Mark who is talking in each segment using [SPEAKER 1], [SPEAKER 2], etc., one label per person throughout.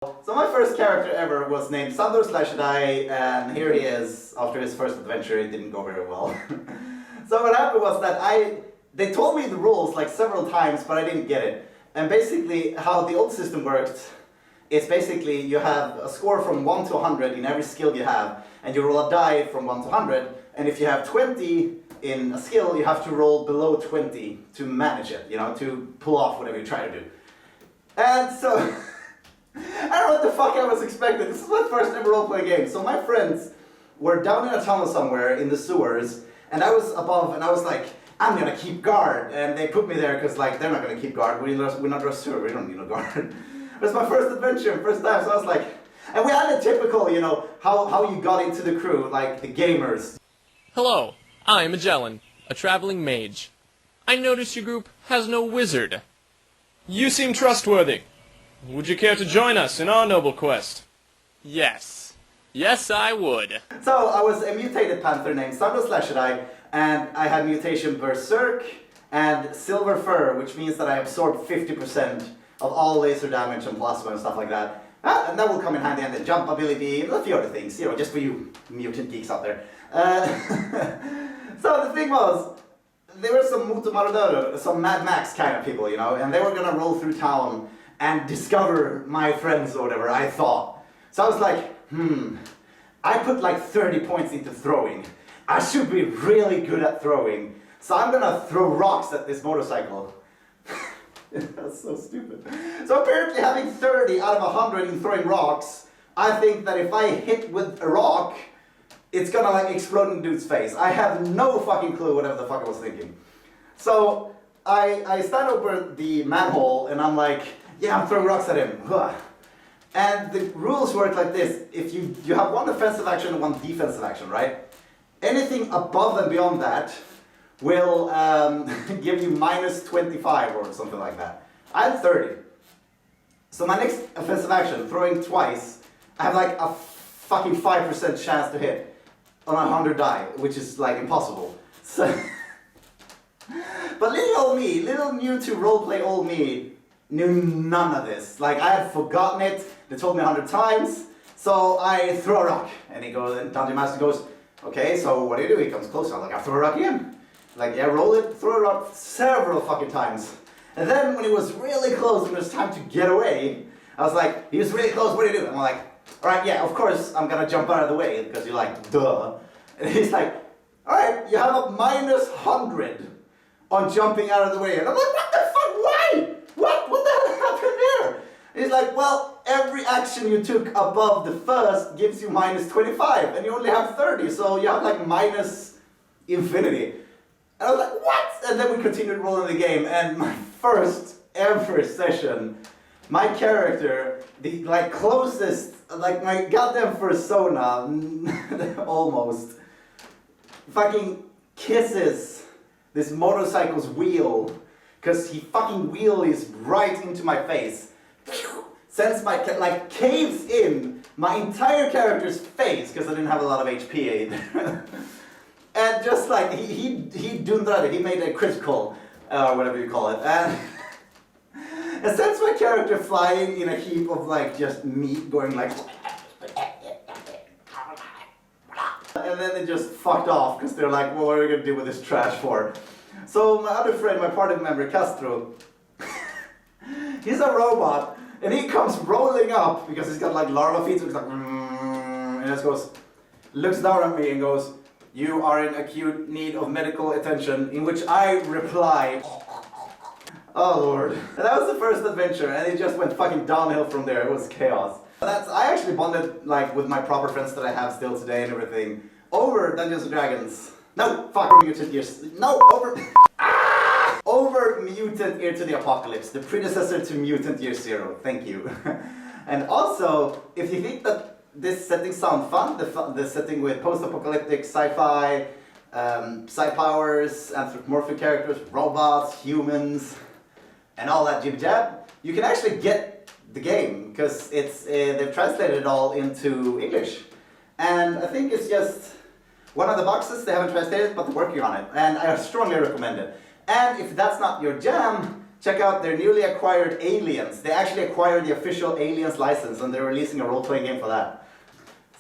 [SPEAKER 1] So my first character ever was named Sandor/Die, and here he is after his first adventure. It didn't go very well. So what happened was that they told me the rules like several times, but I didn't get it. And basically how the old system worked is basically you have a score from 1 to 100 in every skill you have, and you roll a die from 1 to 100, and if you have 20 in a skill, you have to roll below 20 to manage it, you know, to pull off whatever you try to do. And so, I don't know what the fuck I was expecting. This is my first ever role-playing game. So my friends were down in a tunnel somewhere in the sewers, and I was above, and I was like, I'm gonna keep guard. And they put me there because like, they're not gonna keep guard. We're not a sewer, we don't need no guard. It was my first adventure, first time, so I was like, and we had a typical, you know, how you got into the crew, like the gamers.
[SPEAKER 2] Hello, I'm Magellan, a traveling mage. I notice your group has no wizard. You seem trustworthy. Would you care to join us in our noble quest? Yes. Yes, I would.
[SPEAKER 1] So I was a mutated panther named Sandor/Die, and I had mutation Berserk and Silver Fur, which means that I absorb 50% of all laser damage and plasma and stuff like that. And that will come in handy, and the jump ability and a few other things, you know, just for you mutant geeks out there. So the thing was, there were some Mutumarodoro, some Mad Max kind of people, you know, and they were gonna roll through town and discover my friends or whatever, I thought. So I was like, I put like 30 points into throwing. I should be really good at throwing. So I'm gonna throw rocks at this motorcycle. That's so stupid. So apparently having 30 out of 100 in throwing rocks, I think that if I hit with a rock, it's gonna like explode in the dude's face. I have no fucking clue whatever the fuck I was thinking. So I stand over the manhole and I'm like, yeah, I'm throwing rocks at him. And the rules work like this. If you have one offensive action and one defensive action, right? Anything above and beyond that will give you minus 25 or something like that. I had 30. So my next offensive action, throwing twice, I have like a fucking 5% chance to hit on 100 die, which is like impossible. So, but little old me, little new to roleplay old me, knew none of this. Like I had forgotten it, they told me 100 times, so I throw a rock. And he goes, and Dungeon Master goes, okay, so what do you do? He comes closer, I'm like, I throw a rock again. Like, yeah, roll it, throw a rock several fucking times. And then when he was really close and it was time to get away, I was like, he was really close, what do you do? And I'm like, alright, yeah, of course I'm gonna jump out of the way, because you're like, duh. And he's like, alright, you have a minus 100 on jumping out of the way. And I'm like, what the fuck, why? What the hell happened there? And he's like, well, every action you took above the first gives you minus 25, and you only have 30, so you have like minus infinity. And I was like, what? And then we continued rolling the game, and my first ever session, my character, the like closest, like my goddamn persona, almost, fucking kisses this motorcycle's wheel, because he fucking wheelies right into my face. Sends my, like caves in my entire character's face, because I didn't have a lot of HP either. And just like, he dundrade, he made a critical, whatever you call it, and sends my character flying in a heap of like just meat going like, and then they just fucked off because they're like, well, what are we gonna do with this trash for? So my other friend, my party member Castro, he's a robot, and he comes rolling up because he's got like larva feet, so he's like, and just goes, looks down at me and goes, you are in acute need of medical attention, in which I reply, oh lord. And that was the first adventure, and it just went fucking downhill from there. It was chaos. I actually bonded like with my proper friends that I have still today and everything over Dungeons and Dragons. No, fuck Mutant Years. No, over Mutant Year to the Apocalypse, the predecessor to Mutant Year Zero. Thank you. And also, if you think that this setting sounds fun, the setting with post-apocalyptic sci-fi, psi-powers, anthropomorphic characters, robots, humans, and all that jib-jab, you can actually get the game, because it's they've translated it all into English. And I think it's just one of the boxes they haven't translated, but they're working on it. And I strongly recommend it. And if that's not your jam, check out their newly acquired Aliens. They actually acquired the official Aliens license and they're releasing a role-playing game for that.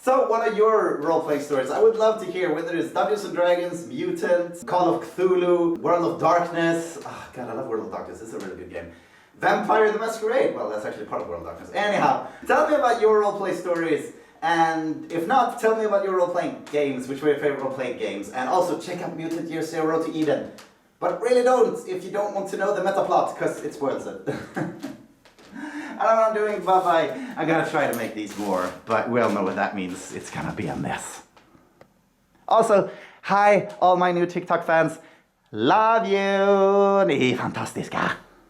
[SPEAKER 1] So what are your role-playing stories? I would love to hear, whether it's Dungeons & Dragons, Mutant, Call of Cthulhu, World of Darkness. Oh god, I love World of Darkness, it's a really good game. Vampire the Masquerade, well that's actually part of World of Darkness. Anyhow, tell me about your role-play stories, and if not, tell me about your role-playing games, which were your favorite role-playing games, and also check out Mutant Year Zero to Eden. But really don't, if you don't want to know the meta plot, because it spoils it. I don't know what I'm doing, bye-bye. I'm gonna try to make these more, but we all know what that means. It's gonna be a mess. Also, hi all my new TikTok fans. Love you! Ni är fantastiska!